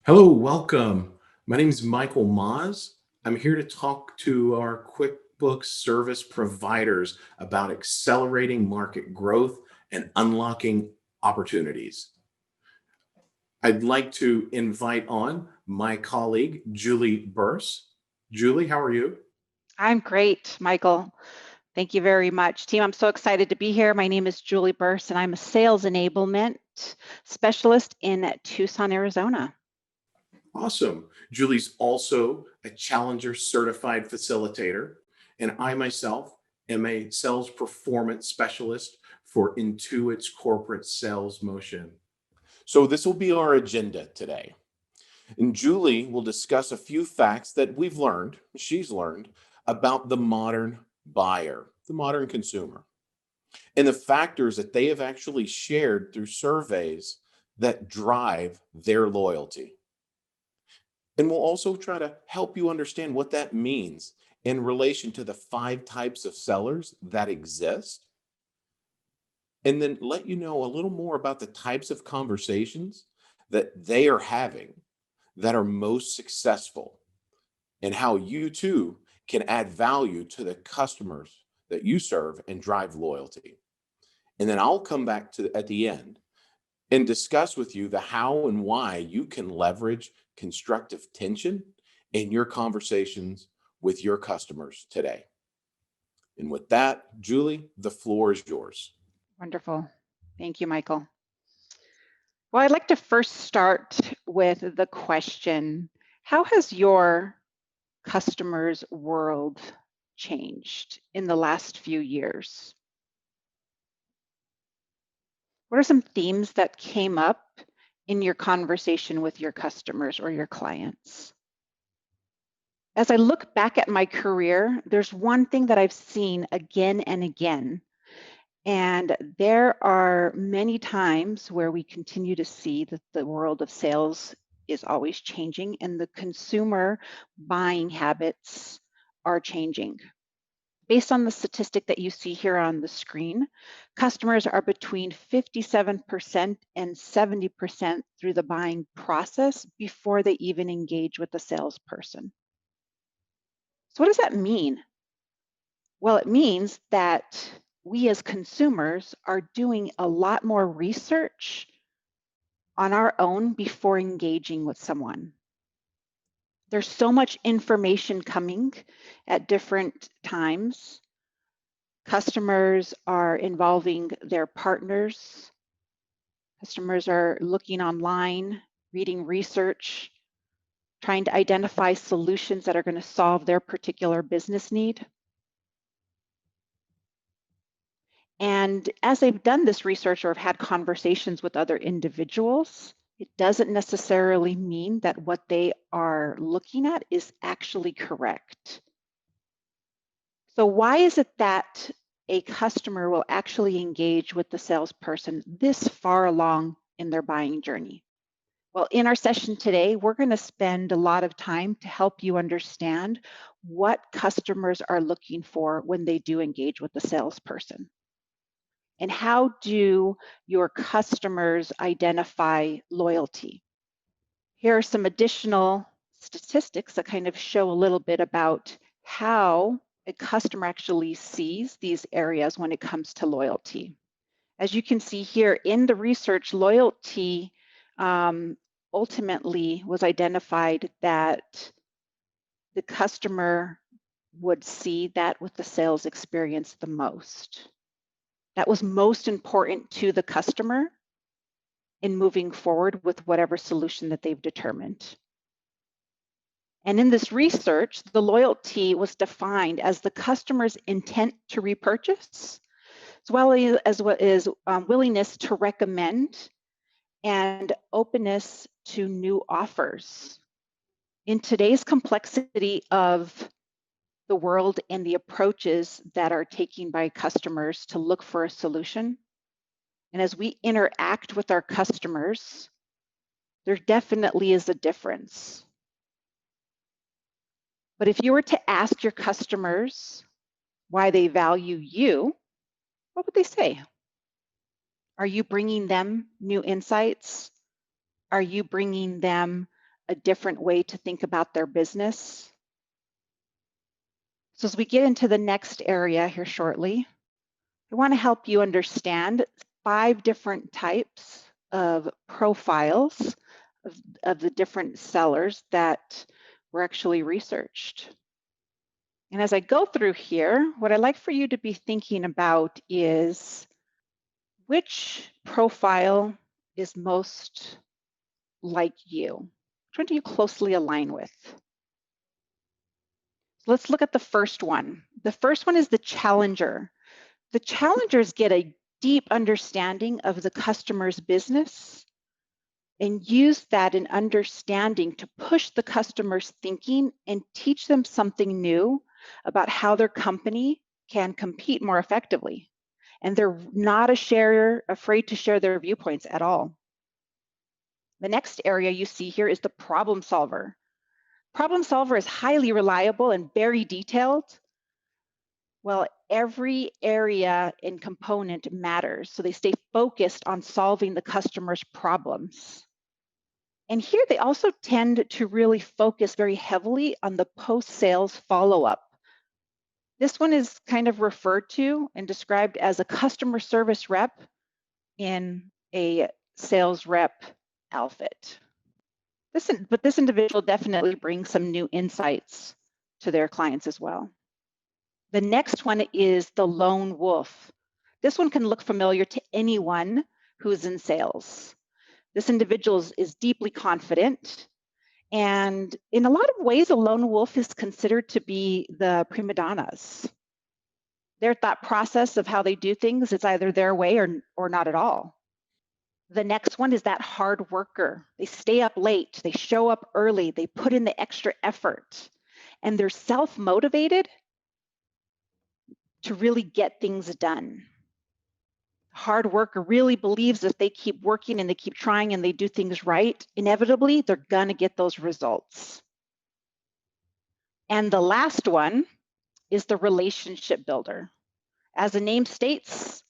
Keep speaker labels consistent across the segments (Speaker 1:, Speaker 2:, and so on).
Speaker 1: Hello, welcome. My name is Michael Maz. I'm here to talk to our QuickBooks service providers about accelerating market growth and unlocking opportunities. I'd like to invite on my colleague, Julie Burse. Julie, how are you?
Speaker 2: I'm great, Michael. Thank you very much. Team, I'm so excited to be here. My name is Julie Burse, and I'm a sales enablement specialist in Tucson, Arizona.
Speaker 1: Awesome. Julie's also a Challenger certified facilitator, and I myself am a sales performance specialist for Intuit's corporate sales motion. So, this will be our agenda today. And Julie will discuss a few facts that she's learned about the modern buyer, the modern consumer, and the factors that they have actually shared through surveys that drive their loyalty. And we'll also try to help you understand what that means in relation to the 5 types of sellers that exist. And then let you know a little more about the types of conversations that they are having that are most successful and how you too can add value to the customers that you serve and drive loyalty. And then I'll come back to at the end and discuss with you the how and why you can leverage constructive tension in your conversations with your customers today. And with that, Julie, the floor is yours.
Speaker 2: Wonderful. Thank you, Michael. Well, I'd like to first start with the question, how has your customers' world changed in the last few years? What are some themes that came up in your conversation with your customers or your clients? As I look back at my career, there's one thing that I've seen again and again. And there are many times where we continue to see that the world of sales is always changing and the consumer buying habits are changing. Based on the statistic that you see here on the screen, customers are between 57% and 70% through the buying process before they even engage with the salesperson. So what does that mean? Well, it means that we as consumers are doing a lot more research on our own before engaging with someone. There's so much information coming at different times. Customers are involving their partners. Customers are looking online, reading research, trying to identify solutions that are going to solve their particular business need. And as they've done this research or have had conversations with other individuals, it doesn't necessarily mean that what they are looking at is actually correct. So why is it that a customer will actually engage with the salesperson this far along in their buying journey? Well, in our session today, we're going to spend a lot of time to help you understand what customers are looking for when they do engage with the salesperson. And how do your customers identify loyalty? Here are some additional statistics that kind of show a little bit about how a customer actually sees these areas when it comes to loyalty. As you can see here in the research, loyalty ultimately was identified that the customer would see that with the sales experience the most. That was most important to the customer in moving forward with whatever solution that they've determined. And in this research, the loyalty was defined as the customer's intent to repurchase, as well as what is willingness to recommend and openness to new offers. In today's complexity of the world and the approaches that are taken by customers to look for a solution, and as we interact with our customers, there definitely is a difference. But if you were to ask your customers why they value you, what would they say? Are you bringing them new insights? Are you bringing them a different way to think about their business. So as we get into the next area here shortly, I want to help you understand 5 different types of profiles of the different sellers that were actually researched. And as I go through here, what I'd like for you to be thinking about is which profile is most like you? Which one do you closely align with? So let's look at the first one. The first one is the challenger. The challengers get a deep understanding of the customer's business and use that in understanding to push the customer's thinking and teach them something new about how their company can compete more effectively. And they're not afraid to share their viewpoints at all. The next area you see here is the problem solver. Problem solver is highly reliable and very detailed. Well, every area and component matters, so they stay focused on solving the customer's problems. And here they also tend to really focus very heavily on the post-sales follow-up. This one is kind of referred to and described as a customer service rep in a sales rep outfit. But this individual definitely brings some new insights to their clients as well. The next one is the lone wolf. This one can look familiar to anyone who's in sales. This individual is deeply confident, and in a lot of ways, a lone wolf is considered to be the prima donnas. Their thought process of how they do things, it's either their way or not at all. The next one is that hard worker. They stay up late, they show up early, they put in the extra effort, and they're self-motivated to really get things done. Hard worker really believes that they keep working and they keep trying and they do things right, inevitably, they're gonna get those results. And the last one is the relationship builder. As the name states,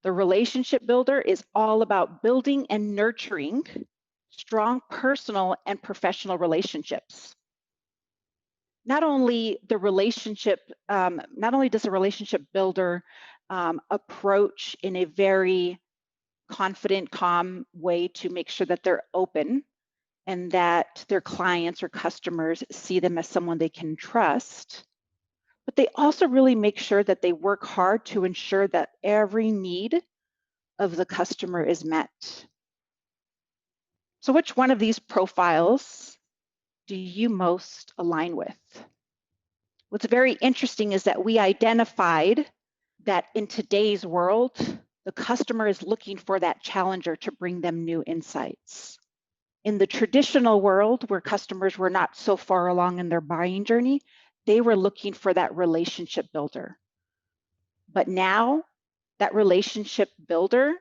Speaker 2: the relationship builder is all about building and nurturing strong personal and professional relationships. Not only does a relationship builder approach in a very confident, calm way to make sure that they're open and that their clients or customers see them as someone they can trust, but they also really make sure that they work hard to ensure that every need of the customer is met. So which one of these profiles do you most align with? What's very interesting is that we identified that in today's world, the customer is looking for that challenger to bring them new insights. In the traditional world, where customers were not so far along in their buying journey, they were looking for that relationship builder. But now, that relationship builder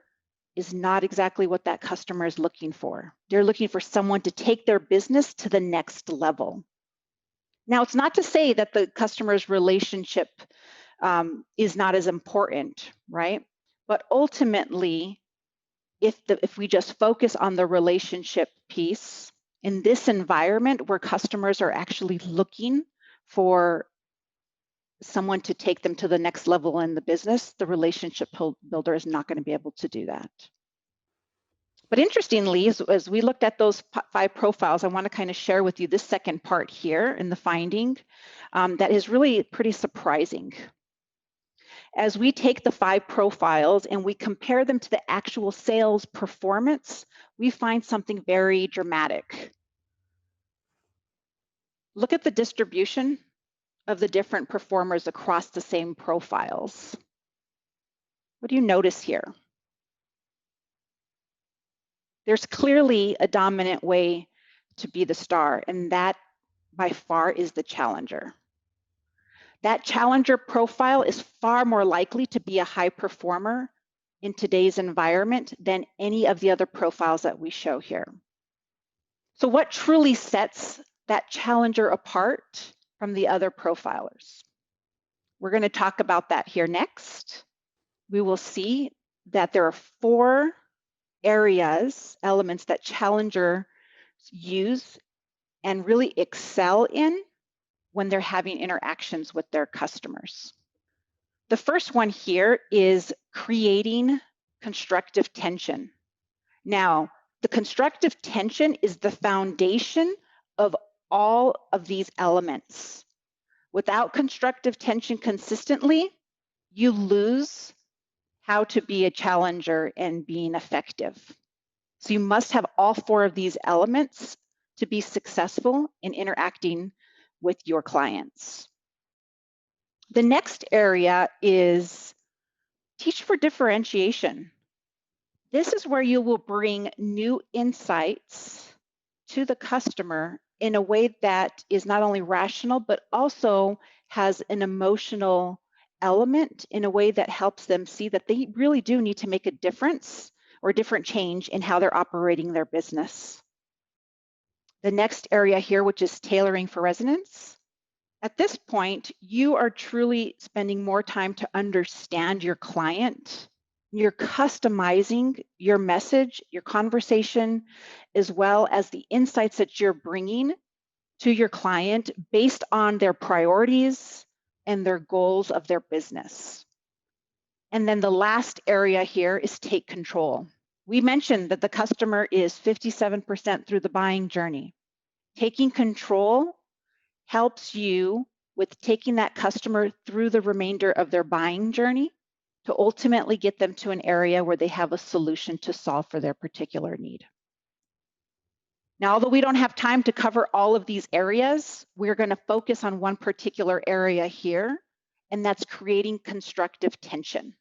Speaker 2: is not exactly what that customer is looking for. They're looking for someone to take their business to the next level. Now, it's not to say that the customer's relationship is not as important, right? But ultimately, if we just focus on the relationship piece, in this environment where customers are actually looking for someone to take them to the next level in the business, the relationship builder is not going to be able to do that. But interestingly, as we looked at those 5 profiles, I want to kind of share with you this second part here in the finding that is really pretty surprising. As we take the 5 profiles and we compare them to the actual sales performance, we find something very dramatic. Look at the distribution of the different performers across the same profiles. What do you notice here? There's clearly a dominant way to be the star, and that by far is the challenger. That challenger profile is far more likely to be a high performer in today's environment than any of the other profiles that we show here. So what truly sets that challenger apart from the other profilers? We're going to talk about that here next. We will see that there are 4 elements that challengers use and really excel in when they're having interactions with their customers. The first one here is creating constructive tension. Now, the constructive tension is the foundation of all of these elements. Without constructive tension consistently, you lose how to be a challenger and being effective. So you must have all four of these elements to be successful in interacting with your clients. The next area is teach for differentiation. This is where you will bring new insights to the customer in a way that is not only rational, but also has an emotional element in a way that helps them see that they really do need to make a difference or a different change in how they're operating their business. The next area here, which is tailoring for resonance. At this point, you are truly spending more time to understand your client. You're customizing your message, your conversation, as well as the insights that you're bringing to your client based on their priorities and their goals of their business. And then the last area here is take control. We mentioned that the customer is 57% through the buying journey. Taking control helps you with taking that customer through the remainder of their buying journey to ultimately get them to an area where they have a solution to solve for their particular need. Now, although we don't have time to cover all of these areas, we're going to focus on one particular area here, and that's creating constructive tension.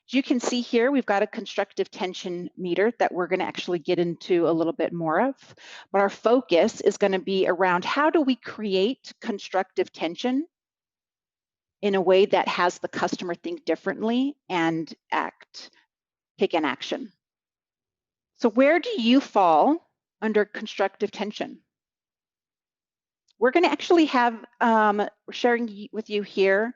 Speaker 2: As you can see here, we've got a constructive tension meter that we're going to actually get into a little bit more of, but our focus is going to be around how do we create constructive tension in a way that has the customer think differently and take an action. So where do you fall under constructive tension? We're going to actually have, sharing with you here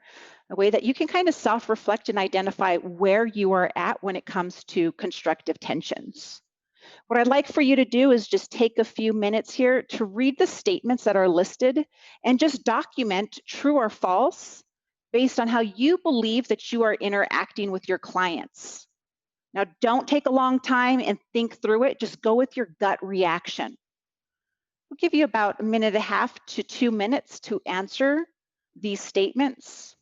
Speaker 2: a way that you can kind of self-reflect and identify where you are at when it comes to constructive tensions. What I'd like for you to do is just take a few minutes here to read the statements that are listed and just document true or false based on how you believe that you are interacting with your clients. Now, don't take a long time and think through it. Just go with your gut reaction. We'll give you about 1.5 to 2 minutes to answer these statements,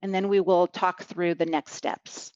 Speaker 2: and then we will talk through the next steps.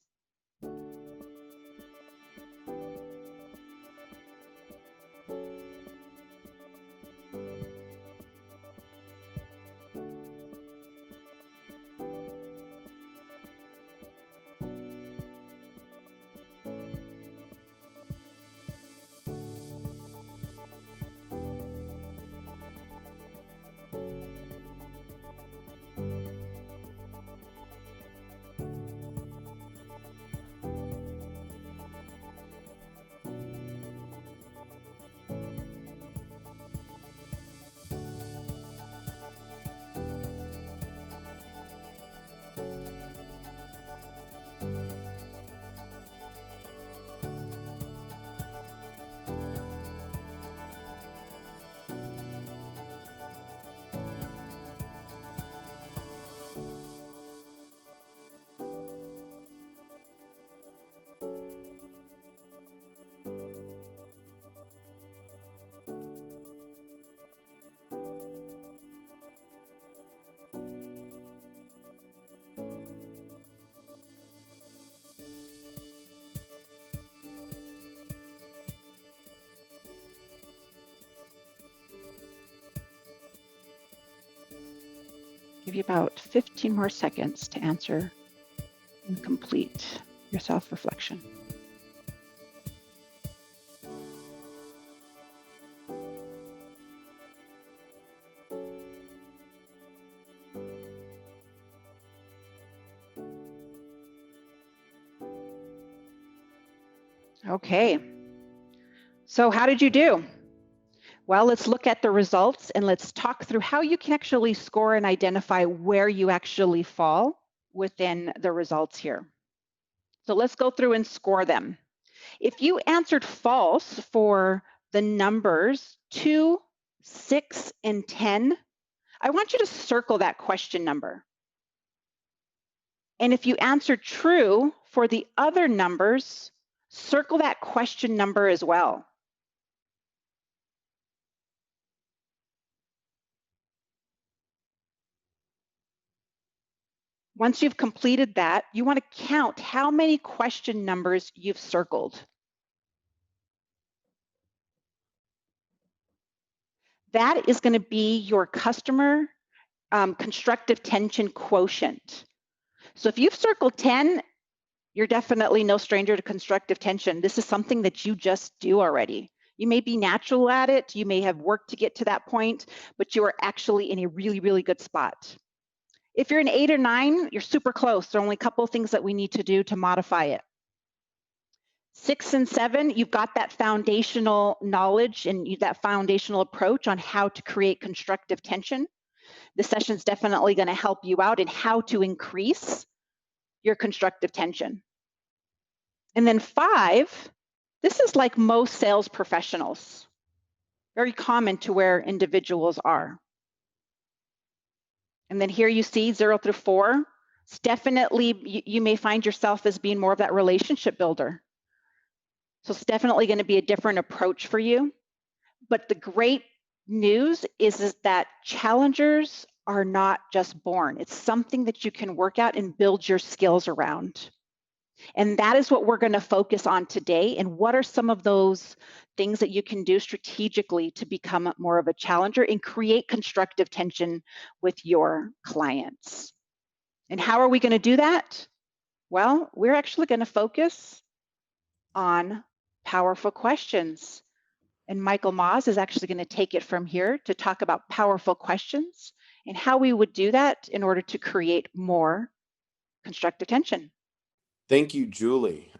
Speaker 2: Give you about 15 more seconds to answer and complete your self-reflection. Okay, so how did you do? Well, let's look at the results and let's talk through how you can actually score and identify where you actually fall within the results here. So let's go through and score them. If you answered false for the numbers 2, 6, and 10, I want you to circle that question number. And if you answer true for the other numbers, circle that question number as well. Once you've completed that, you want to count how many question numbers you've circled. That is going to be your customer constructive tension quotient. So if you've circled 10, you're definitely no stranger to constructive tension. This is something that you just do already. You may be natural at it, you may have worked to get to that point, but you are actually in a really, really good spot. If you're an 8 or 9, you're super close. There are only a couple of things that we need to do to modify it. 6 and 7, you've got that foundational knowledge and that foundational approach on how to create constructive tension. This session is definitely going to help you out in how to increase your constructive tension. And then 5, this is like most sales professionals, very common to where individuals are. And then here you see 0 through 4. It's definitely, you may find yourself as being more of that relationship builder. So it's definitely going to be a different approach for you. But the great news is that challengers are not just born. It's something that you can work out and build your skills around. And that is what we're going to focus on today. And what are some of those things that you can do strategically to become more of a challenger and create constructive tension with your clients? And how are we going to do that? Well, we're actually going to focus on powerful questions. And Michael Moss is actually going to take it from here to talk about powerful questions and how we would do that in order to create more constructive tension.
Speaker 1: Thank you, Julie.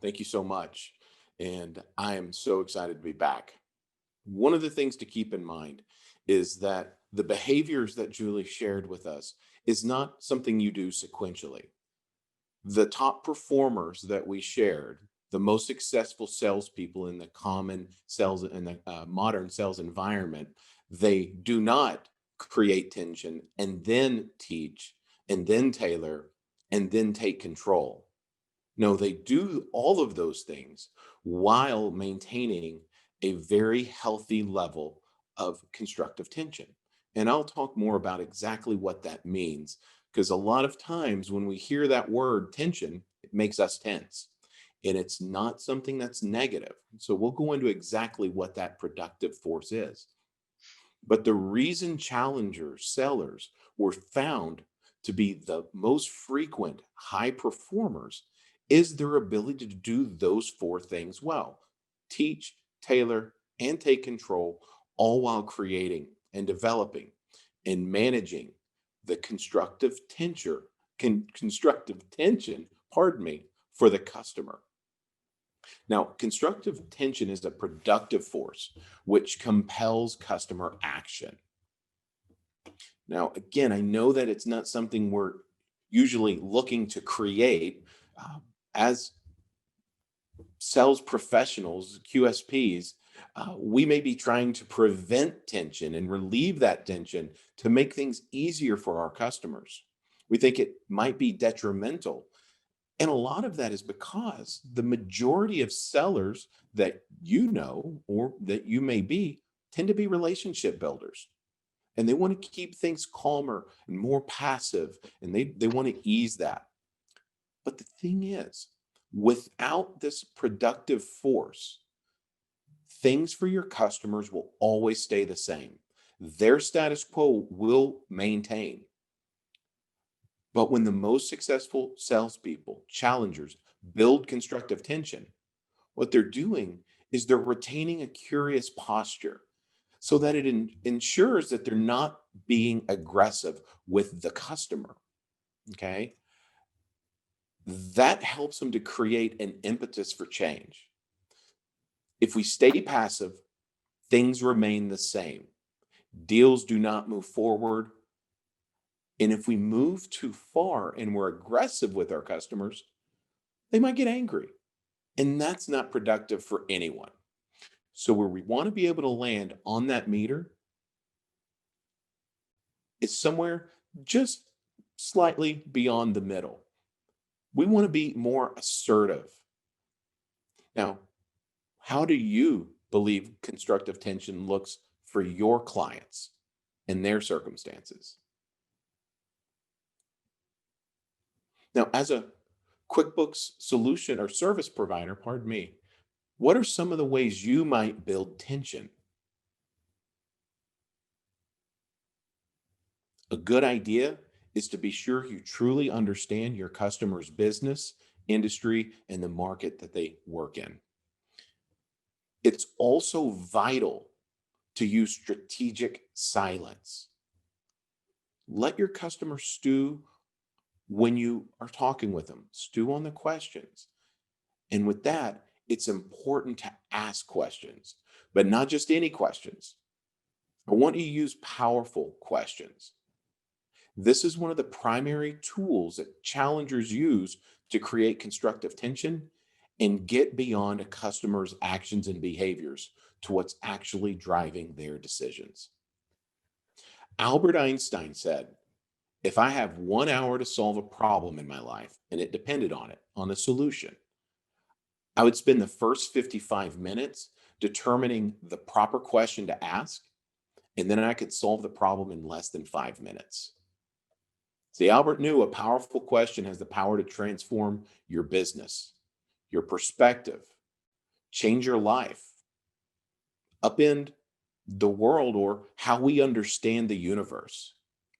Speaker 1: Thank you so much. And I am so excited to be back. One of the things to keep in mind is that the behaviors that Julie shared with us is not something you do sequentially. The top performers that we shared, the most successful salespeople in the common sales in the modern sales environment, they do not create tension and then teach and then tailor and then take control. No, they do all of those things while maintaining a very healthy level of constructive tension. And I'll talk more about exactly what that means, because a lot of times when we hear that word tension, it makes us tense. And it's not something that's negative. So we'll go into exactly what that productive force is. But the reason challengers, sellers were found to be the most frequent high performers is their ability to do those 4 things well: teach, tailor, and take control, all while creating and developing and managing the constructive tension, pardon me, for the customer. Now, constructive tension is a productive force which compels customer action. Now, again, I know that it's not something we're usually looking to create as sales professionals, QSPs. We may be trying to prevent tension and relieve that tension to make things easier for our customers. We think it might be detrimental. And a lot of that is because the majority of sellers that you know or that you may be tend to be relationship builders. And they want to keep things calmer and more passive, and they want to ease that. But the thing is, without this productive force, things for your customers will always stay the same. Their status quo will maintain. But when the most successful salespeople, challengers, build constructive tension, what they're doing is they're retaining a curious posture so that it ensures that they're not being aggressive with the customer. Okay. That helps them to create an impetus for change. If we stay passive, things remain the same. Deals do not move forward. And if we move too far and we're aggressive with our customers, they might get angry. And that's not productive for anyone. So where we want to be able to land on that meter is somewhere just slightly beyond the middle. We want to be more assertive. Now, how do you believe constructive tension looks for your clients and their circumstances? Now, as a QuickBooks solution or service provider, pardon me, what are some of the ways you might build tension? A good idea is to be sure you truly understand your customer's business, industry, and the market that they work in. It's also vital to use strategic silence. Let your customer stew when you are talking with them, stew on the questions. And with that, it's important to ask questions, but not just any questions. I want you to use powerful questions. This is one of the primary tools that challengers use to create constructive tension and get beyond a customer's actions and behaviors to what's actually driving their decisions. Albert Einstein said, if I have 1 hour to solve a problem in my life and it depended on it, on a solution, I would spend the first 55 minutes determining the proper question to ask, and then I could solve the problem in less than 5 minutes. See, Albert knew a powerful question has the power to transform your business, your perspective, change your life, upend the world or how we understand the universe.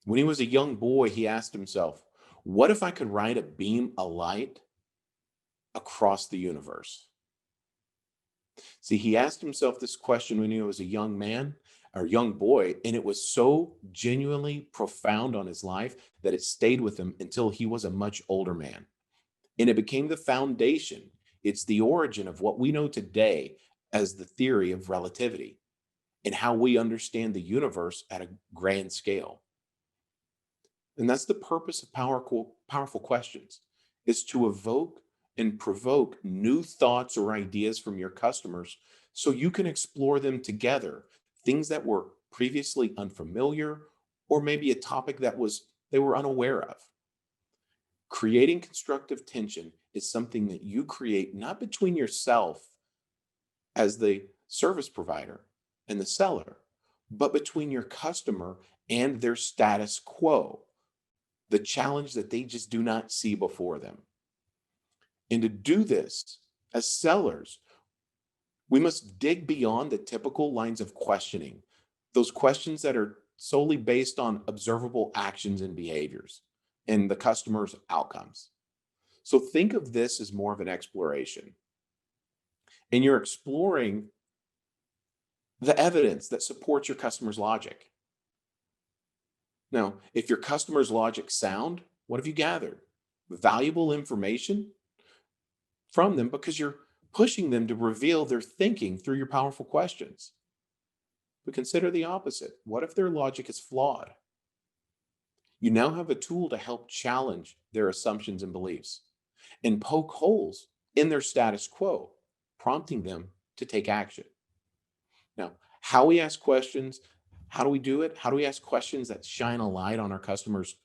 Speaker 1: When he was a young boy, he asked himself, what if I could ride a beam of light across the universe? See, he asked himself this question when he was a young man or young boy, and it was so genuinely profound on his life that it stayed with him until he was a much older man. And it became the foundation. It's the origin of what we know today as the theory of relativity and how we understand the universe at a grand scale. And that's the purpose of powerful questions, is to evoke and provoke new thoughts or ideas from your customers so you can explore them together, things that were previously unfamiliar or maybe a topic that was they were unaware of. Creating constructive tension is something that you create not between yourself as the service provider and the seller, but between your customer and their status quo, the challenge that they just do not see before them. And to do this, as sellers, we must dig beyond the typical lines of questioning, those questions that are solely based on observable actions and behaviors and the customer's outcomes. So think of this as more of an exploration. And you're exploring the evidence that supports your customer's logic. Now, if your customer's logic sound, what have you gathered? Valuable information from them because you're pushing them to reveal their thinking through your powerful questions. But consider the opposite. What if their logic is flawed? You now have a tool to help challenge their assumptions and beliefs and poke holes in their status quo, prompting them to take action. Now, how we ask questions, how do we do it? How do we ask questions that shine a light on our customers'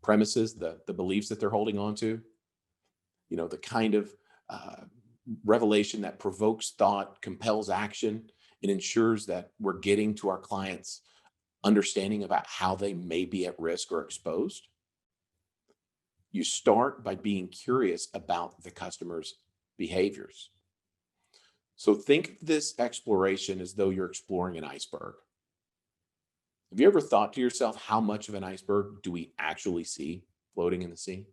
Speaker 1: premises, the beliefs that they're holding on to? You know, the kind of revelation that provokes thought, compels action, and ensures that we're getting to our clients' understanding about how they may be at risk or exposed. You start by being curious about the customer's behaviors. So think of this exploration as though you're exploring an iceberg. Have you ever thought to yourself, how much of an iceberg do we actually see floating in the sea?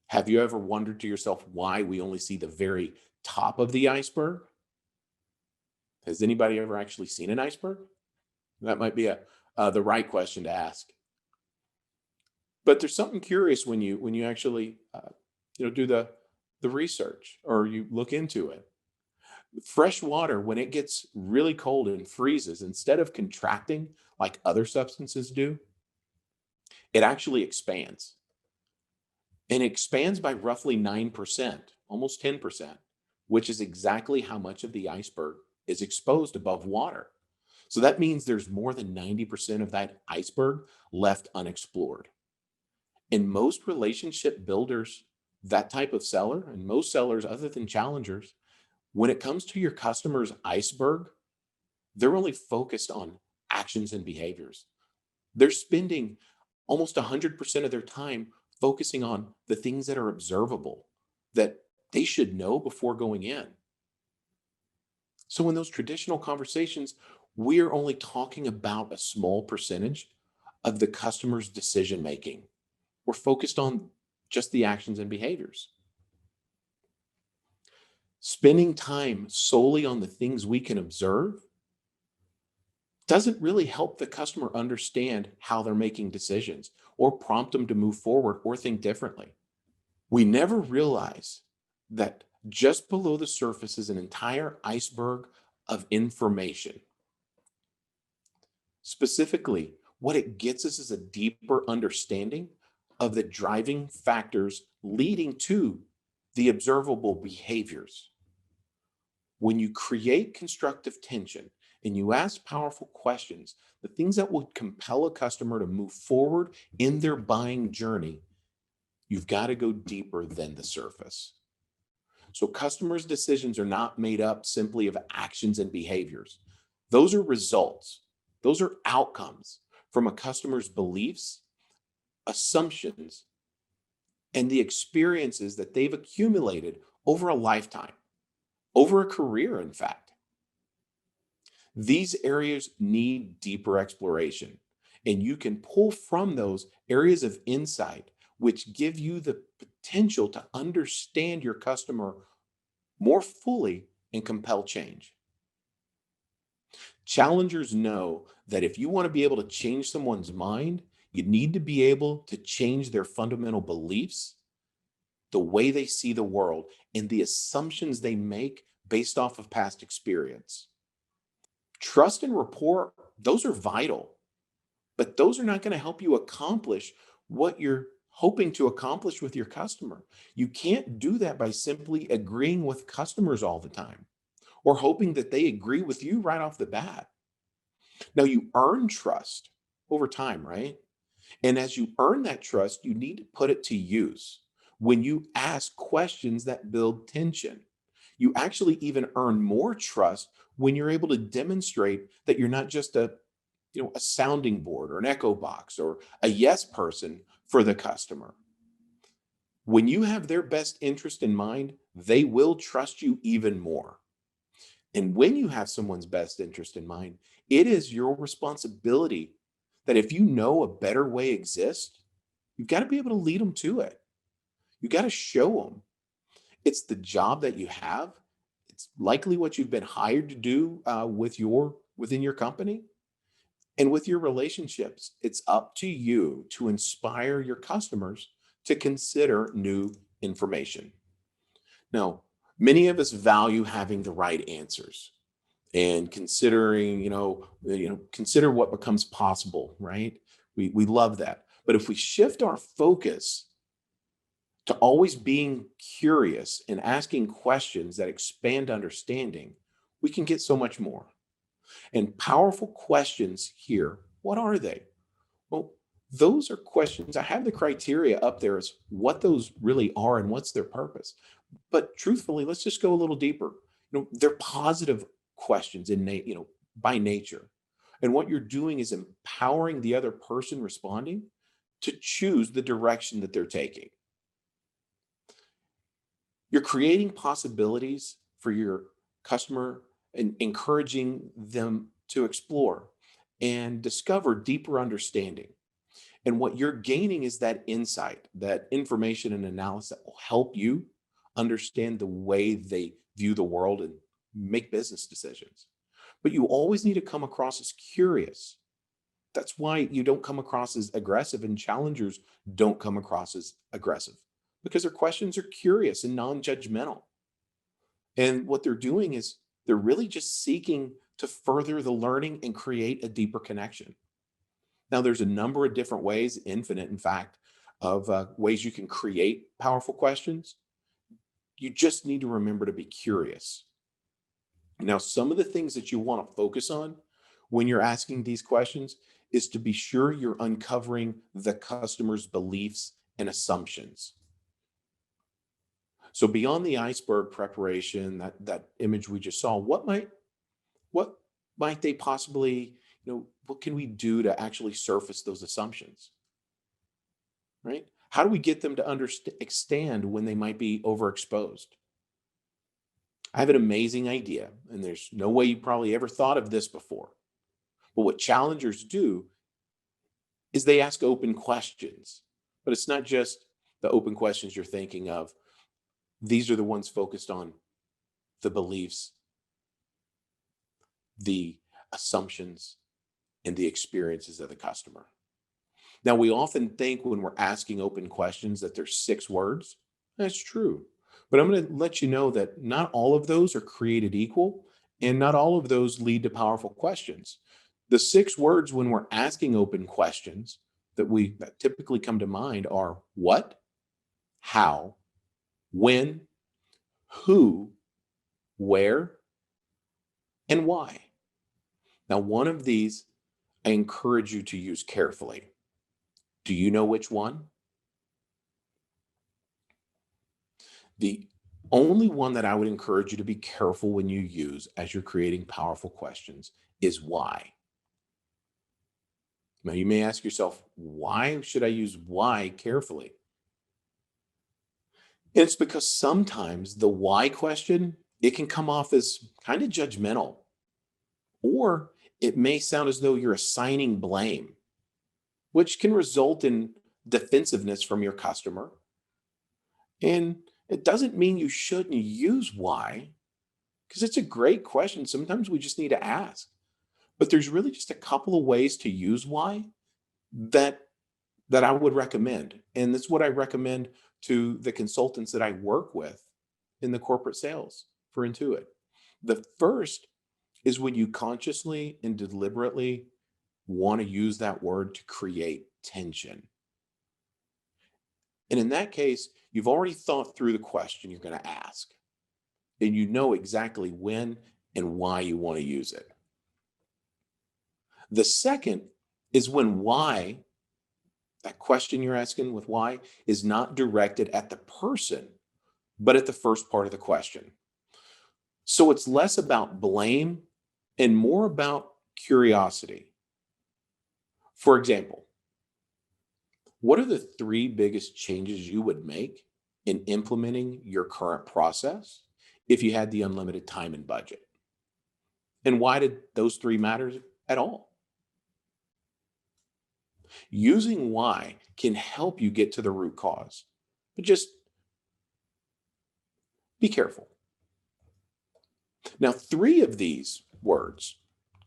Speaker 1: Have you ever wondered to yourself why we only see the very top of the iceberg? Has anybody ever actually seen an iceberg? That might be the right question to ask. But there's something curious when you actually do the research or you look into it. Fresh water, when it gets really cold and freezes, instead of contracting like other substances do, it actually expands. And it expands by roughly 9%, almost 10%, which is exactly how much of the iceberg is exposed above water. So that means there's more than 90% of that iceberg left unexplored. And most relationship builders, that type of seller, and most sellers other than challengers, when it comes to your customer's iceberg, they're only focused on actions and behaviors. They're spending almost 100% of their time focusing on the things that are observable, that they should know before going in. So in those traditional conversations, we're only talking about a small percentage of the customer's decision making. We're focused on just the actions and behaviors. Spending time solely on the things we can observe doesn't really help the customer understand how they're making decisions or prompt them to move forward or think differently. We never realize that just below the surface is an entire iceberg of information. Specifically, what it gets us is a deeper understanding of the driving factors leading to the observable behaviors. When you create constructive tension and you ask powerful questions, the things that would compel a customer to move forward in their buying journey, you've got to go deeper than the surface. So customers' decisions are not made up simply of actions and behaviors. Those are results. Those are outcomes from a customer's beliefs, assumptions, and the experiences that they've accumulated over a lifetime, over a career, in fact. These areas need deeper exploration, and you can pull from those areas of insight, which give you the potential to understand your customer more fully and compel change. Challengers know that if you want to be able to change someone's mind, you need to be able to change their fundamental beliefs, the way they see the world, and the assumptions they make based off of past experience. Trust and rapport, those are vital, but those are not going to help you accomplish what you're hoping to accomplish with your customer. You can't do that by simply agreeing with customers all the time or hoping that they agree with you right off the bat. Now, you earn trust over time, right? And as you earn that trust, you need to put it to use. When you ask questions that build tension, you actually even earn more trust when you're able to demonstrate that you're not just a sounding board or an echo box or a yes person for the customer. When you have their best interest in mind, they will trust you even more. And when you have someone's best interest in mind, it is your responsibility that if you know a better way exists, you've got to be able to lead them to it. You got to show them. It's the job that you have. It's likely what you've been hired to do within your company and with your relationships. It's up to you to inspire your customers to consider new information. Now, many of us value having the right answers and considering, consider what becomes possible, right? We love that. But if we shift our focus to always being curious and asking questions that expand understanding, we can get so much more. And powerful questions here, what are they? Well, those are questions. I have the criteria up there as what those really are and what's their purpose. But truthfully, let's just go a little deeper. They're positive questions by nature. And what you're doing is empowering the other person responding to choose the direction that they're taking. You're creating possibilities for your customer and encouraging them to explore and discover deeper understanding. And what you're gaining is that insight, that information and analysis that will help you understand the way they view the world and make business decisions. But you always need to come across as curious. That's why you don't come across as aggressive, and challengers don't come across as aggressive because their questions are curious and non-judgmental. And what they're doing is they're really just seeking to further the learning and create a deeper connection. Now, there's a number of different ways, infinite, in fact, of ways you can create powerful questions. You just need to remember to be curious. Now, some of the things that you want to focus on when you're asking these questions is to be sure you're uncovering the customer's beliefs and assumptions. So beyond the iceberg preparation, that image we just saw, what might they possibly, what can we do to actually surface those assumptions, right? How do we get them to understand when they might be overexposed? I have an amazing idea, and there's no way you probably ever thought of this before. But what challengers do is they ask open questions. But it's not just the open questions you're thinking of. These are the ones focused on the beliefs, the assumptions, and the experiences of the customer. Now, we often think when we're asking open questions that there's 6 words. That's true. But I'm going to let you know that not all of those are created equal, and not all of those lead to powerful questions. The 6 words when we're asking open questions that typically come to mind are what, how, when, who, where, and why. Now, one of these I encourage you to use carefully. Do you know which one? The only one that I would encourage you to be careful when you use as you're creating powerful questions is why. Now, you may ask yourself, why should I use why carefully? It's because sometimes the why question, it can come off as kind of judgmental, or it may sound as though you're assigning blame, which can result in defensiveness from your customer. And it doesn't mean you shouldn't use why, because it's a great question. Sometimes we just need to ask. But there's really just a couple of ways to use why that I would recommend. And that's what I recommend to the consultants that I work with in the corporate sales for Intuit. The first is when you consciously and deliberately want to use that word to create tension. And in that case, you've already thought through the question you're going to ask, and you know exactly when and why you want to use it. The second is when why, that question you're asking with why, is not directed at the person, but at the first part of the question. So it's less about blame and more about curiosity. For example, what are the 3 biggest changes you would make in implementing your current process if you had the unlimited time and budget? And why did those 3 matter at all? Using why can help you get to the root cause, but just be careful. Now, 3 of these words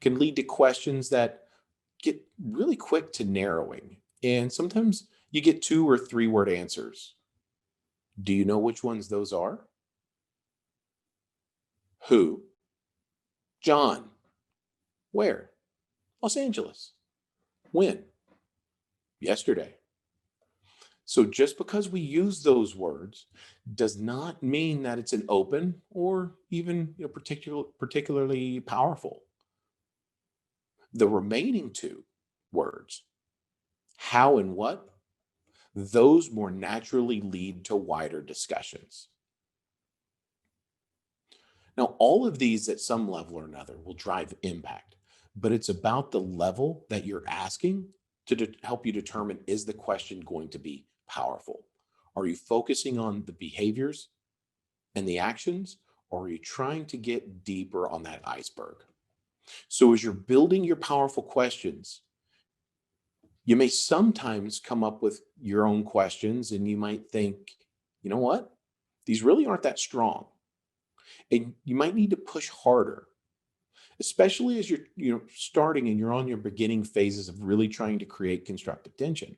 Speaker 1: can lead to questions that get really quick to narrowing. And sometimes you get 2 or 3 word answers. Do you know which ones those are? Who? John. Where? Los Angeles. When? Yesterday. So just because we use those words does not mean that it's an open or even particularly powerful. The remaining 2 words, how and what, those more naturally lead to wider discussions. Now, all of these at some level or another will drive impact, but it's about the level that you're asking to help you determine, is the question going to be powerful? Are you focusing on the behaviors and the actions, or are you trying to get deeper on that iceberg? So as you're building your powerful questions, you may sometimes come up with your own questions and you might think, you know what? These really aren't that strong. And you might need to push harder, especially as you're starting and you're on your beginning phases of really trying to create constructive tension.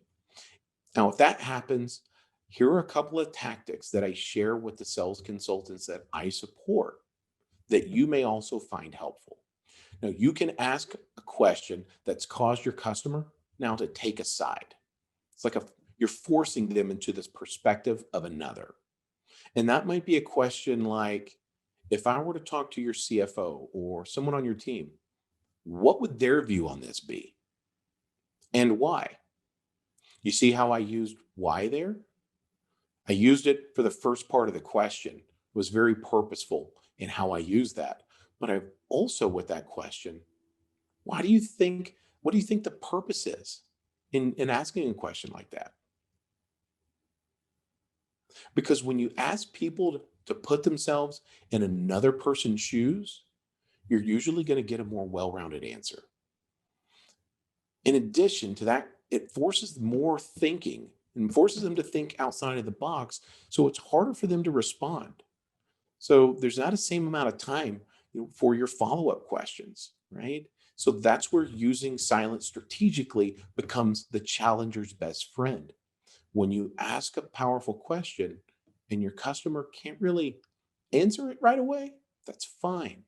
Speaker 1: Now, if that happens, here are a couple of tactics that I share with the sales consultants that I support that you may also find helpful. Now, you can ask a question that's caused your customer now to take a side. It's like you're forcing them into this perspective of another. And that might be a question like, if I were to talk to your CFO or someone on your team, what would their view on this be and why? You see how I used why there? I used it for the first part of the question. It was very purposeful in how I used that. But I've also, with that question, why do you think, what do you think the purpose is in asking a question like that? Because when you ask people to put themselves in another person's shoes, you're usually going to get a more well rounded answer. In addition to that, it forces more thinking and forces them to think outside of the box. So it's harder for them to respond. So there's not the same amount of time, for your follow up questions, right? So that's where using silence strategically becomes the challenger's best friend. When you ask a powerful question and your customer can't really answer it right away, that's fine.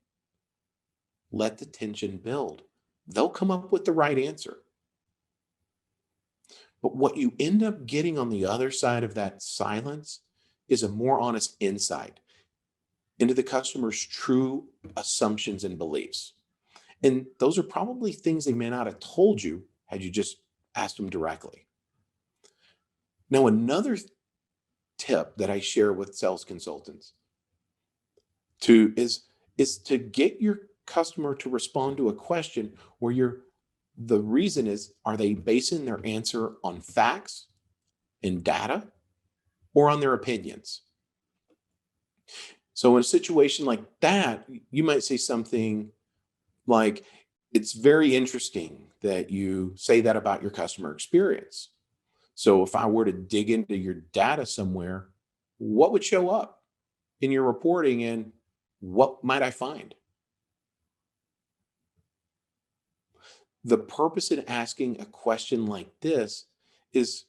Speaker 1: Let the tension build. They'll come up with the right answer. But what you end up getting on the other side of that silence is a more honest insight into the customer's true assumptions and beliefs. And those are probably things they may not have told you had you just asked them directly. Now, another tip that I share with sales consultants to is to get your customer to respond to a question where the reason is, are they basing their answer on facts and data or on their opinions? So in a situation like that, you might say something like, it's very interesting that you say that about your customer experience. So if I were to dig into your data somewhere, what would show up in your reporting and what might I find? The purpose in asking a question like this is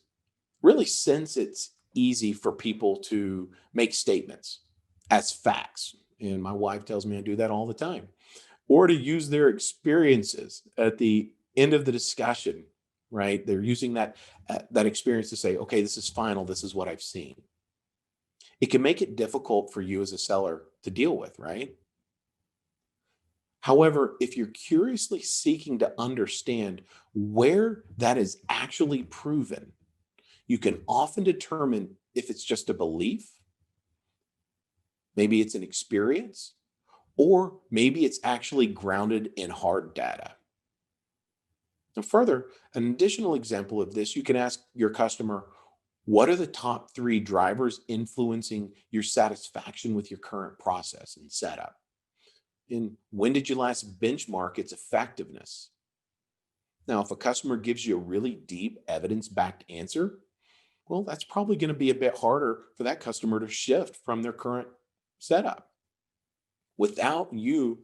Speaker 1: really, since it's easy for people to make statements as facts. And my wife tells me I do that all the time, or to use their experiences at the end of the discussion, right? They're using that experience to say, okay, this is final. This is what I've seen. It can make it difficult for you as a seller to deal with, right? However, if you're curiously seeking to understand where that is actually proven, you can often determine if it's just a belief, maybe it's an experience, or maybe it's actually grounded in hard data. And further, an additional example of this, you can ask your customer, what are the top three drivers influencing your satisfaction with your current process and setup? And when did you last benchmark its effectiveness? Now, if a customer gives you a really deep evidence backed answer, well, that's probably going to be a bit harder for that customer to shift from their current setup without you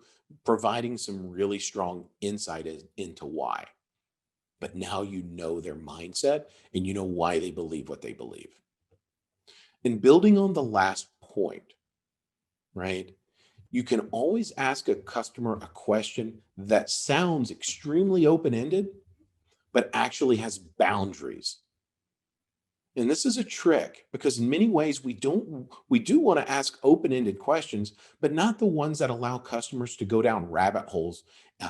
Speaker 1: providing some really strong insight into why. But now you know their mindset and you know why they believe what they believe. And building on the last point, right? You can always ask a customer a question that sounds extremely open ended, but actually has boundaries. And this is a trick because in many ways we do want to ask open-ended questions, but not the ones that allow customers to go down rabbit holes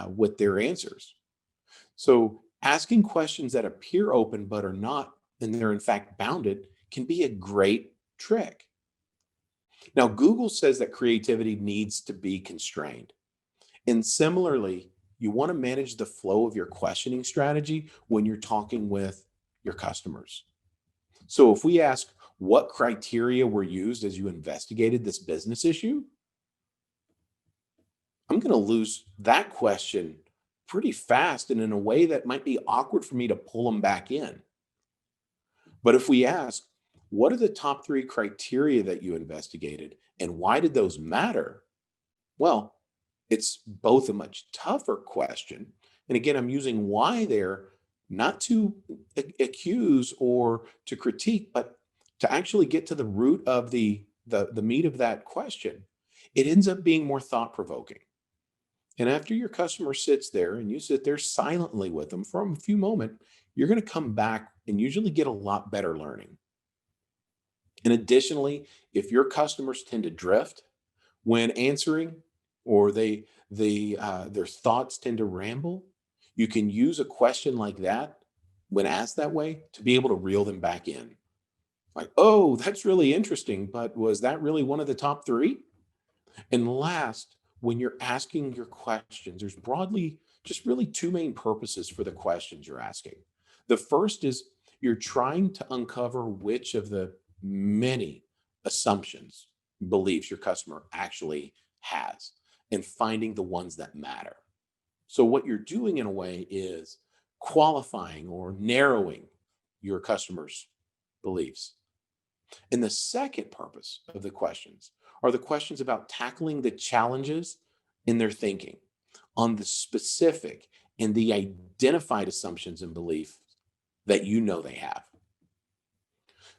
Speaker 1: with their answers. So asking questions that appear open but are not, and they're in fact bounded, can be a great trick. Now, Google says that creativity needs to be constrained. And similarly, you want to manage the flow of your questioning strategy when you're talking with your customers. So if we ask what criteria were used as you investigated this business issue, I'm going to lose that question pretty fast and in a way that might be awkward for me to pull them back in. But if we ask, what are the top three criteria that you investigated and why did those matter? Well, it's both a much tougher question. And again, I'm using why there not to accuse or to critique, but to actually get to the root of the meat of that question. It ends up being more thought provoking. And after your customer sits there and you sit there silently with them for a few moments, you're going to come back and usually get a lot better learning. And additionally, if your customers tend to drift when answering, or their thoughts tend to ramble, you can use a question like that when asked that way to be able to reel them back in. Like, oh, that's really interesting, but was that really one of the top three? And last, when you're asking your questions, there's broadly just really two main purposes for the questions you're asking. The first is you're trying to uncover which of the many assumptions, beliefs your customer actually has, and finding the ones that matter. So, what you're doing in a way is qualifying or narrowing your customer's beliefs. And the second purpose of the questions are the questions about tackling the challenges in their thinking on the specific and the identified assumptions and beliefs that you know they have.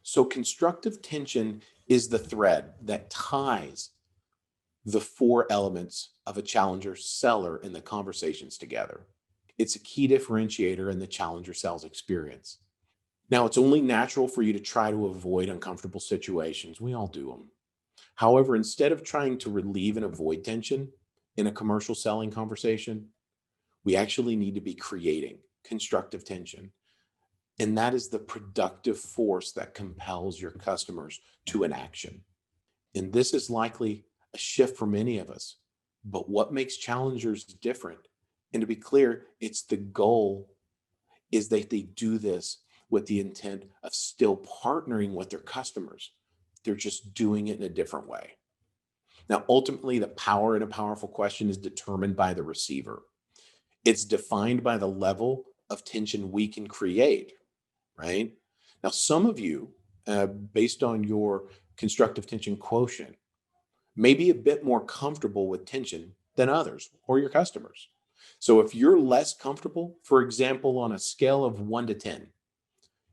Speaker 1: So, constructive tension is the thread that ties the four elements of a challenger seller in the conversations together. It's a key differentiator in the challenger sales experience. Now, it's only natural for you to try to avoid uncomfortable situations. We all do them. However, instead of trying to relieve and avoid tension in a commercial selling conversation, we actually need to be creating constructive tension. And that is the productive force that compels your customers to an action. And this is likely a shift for many of us. But what makes challengers different? And to be clear, it's the goal is that they do this with the intent of still partnering with their customers. They're just doing it in a different way. Now, ultimately, the power in a powerful question is determined by the receiver. It's defined by the level of tension we can create, right? Now, some of you, based on your constructive tension quotient, may be a bit more comfortable with tension than others or your customers. So if you're less comfortable, for example, on a scale of 1 to 10,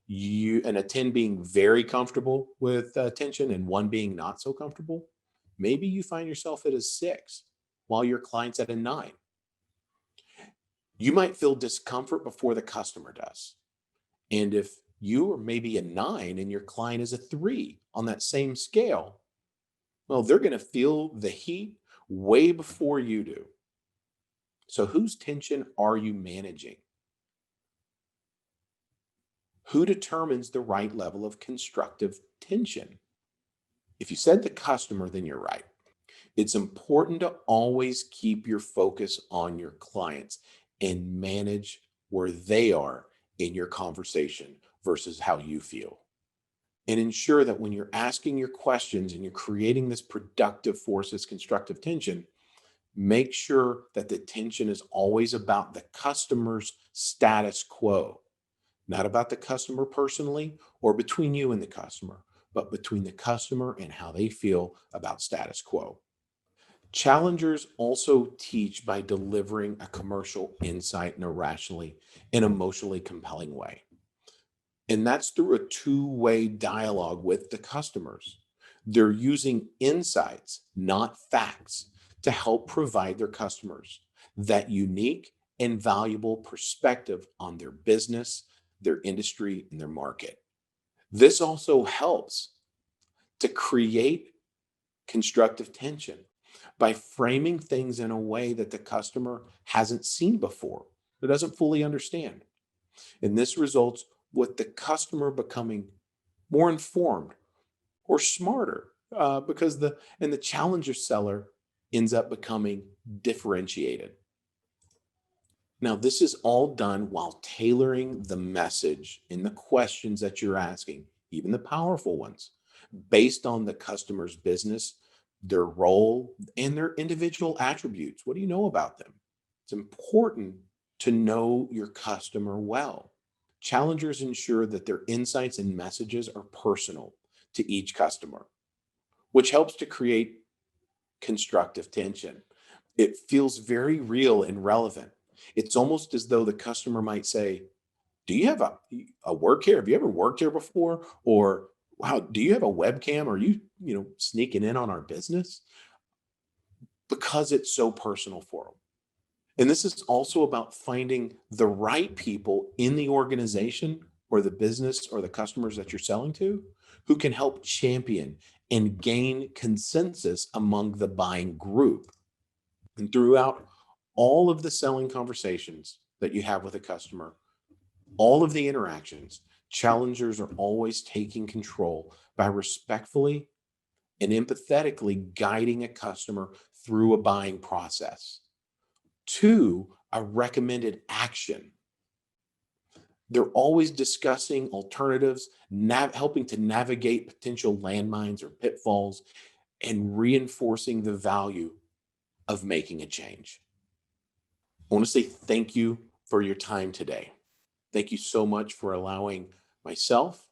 Speaker 1: and a 10 being very comfortable with tension and 1 being not so comfortable, maybe you find yourself at a 6 while your client's at a 9. You might feel discomfort before the customer does. And if you are maybe a 9 and your client is a 3 on that same scale, well, they're going to feel the heat way before you do. So, whose tension are you managing? Who determines the right level of constructive tension? If you said the customer, then you're right. It's important to always keep your focus on your clients and manage where they are in your conversation versus how you feel. And ensure that when you're asking your questions and you're creating this productive force, this constructive tension, make sure that the tension is always about the customer's status quo, not about the customer personally or between you and the customer, but between the customer and how they feel about status quo. Challengers also teach by delivering a commercial insight in a rationally and emotionally compelling way. And that's through a two-way dialogue with the customers. They're using insights, not facts, to help provide their customers that unique and valuable perspective on their business, their industry, and their market. This also helps to create constructive tension by framing things in a way that the customer hasn't seen before, or doesn't fully understand. And this results with the customer becoming more informed or smarter because the challenger seller ends up becoming differentiated. Now, this is all done while tailoring the message in the questions that you're asking, even the powerful ones, based on the customer's business, their role, and their individual attributes. What do you know about them? It's important to know your customer well. Challengers ensure that their insights and messages are personal to each customer, which helps to create constructive tension. It feels very real and relevant. It's almost as though the customer might say, do you have a work here? Have you ever worked here before? Or wow, do you have a webcam? Are you sneaking in on our business? Because it's so personal for them. And this is also about finding the right people in the organization or the business or the customers that you're selling to who can help champion and gain consensus among the buying group. And throughout All of the selling conversations that you have with a customer, all of the interactions, challengers are always taking control by respectfully and empathetically guiding a customer through a buying process to a recommended action. They're always discussing alternatives, helping to navigate potential landmines or pitfalls, and reinforcing the value of making a change. I want to say thank you for your time today. Thank you so much for allowing myself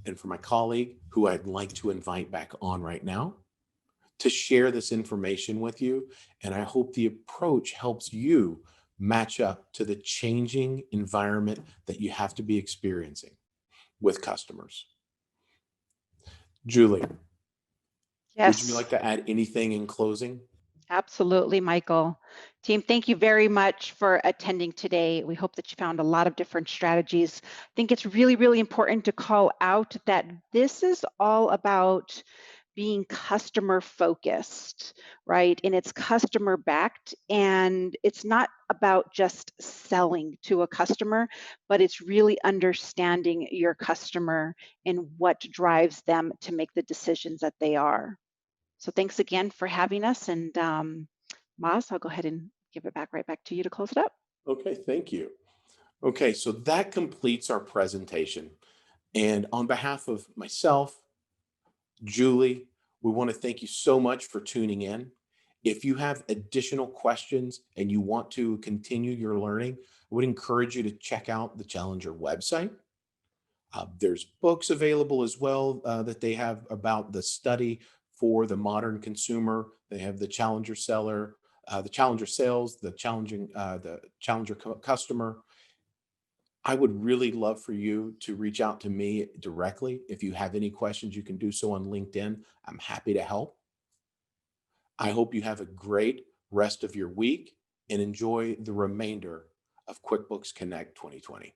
Speaker 1: and for my colleague, who I'd like to invite back on right now, to share this information with you. And I hope the approach helps you match up to the changing environment that you have to be experiencing with customers. Julie, would you
Speaker 2: Yes.
Speaker 1: like to add anything in closing?
Speaker 2: Absolutely, Michael. Team, thank you very much for attending today. We hope that you found a lot of different strategies. I think it's really, really important to call out that this is all about being customer focused, right? And it's customer backed. And it's not about just selling to a customer, but it's really understanding your customer and what drives them to make the decisions that they are. So thanks again for having us. And Maz, I'll go ahead and give it back right back to you to close it up.
Speaker 1: Okay, thank you. Okay, so that completes our presentation. And on behalf of myself, Julie, we want to thank you so much for tuning in. If you have additional questions and you want to continue your learning, I would encourage you to check out the Challenger website. There's books available as well that they have about the study for the modern consumer. They have the Challenger seller, the Challenger sales, the Challenger customer. I would really love for you to reach out to me directly. If you have any questions, you can do so on LinkedIn. I'm happy to help. I hope you have a great rest of your week and enjoy the remainder of QuickBooks Connect 2020.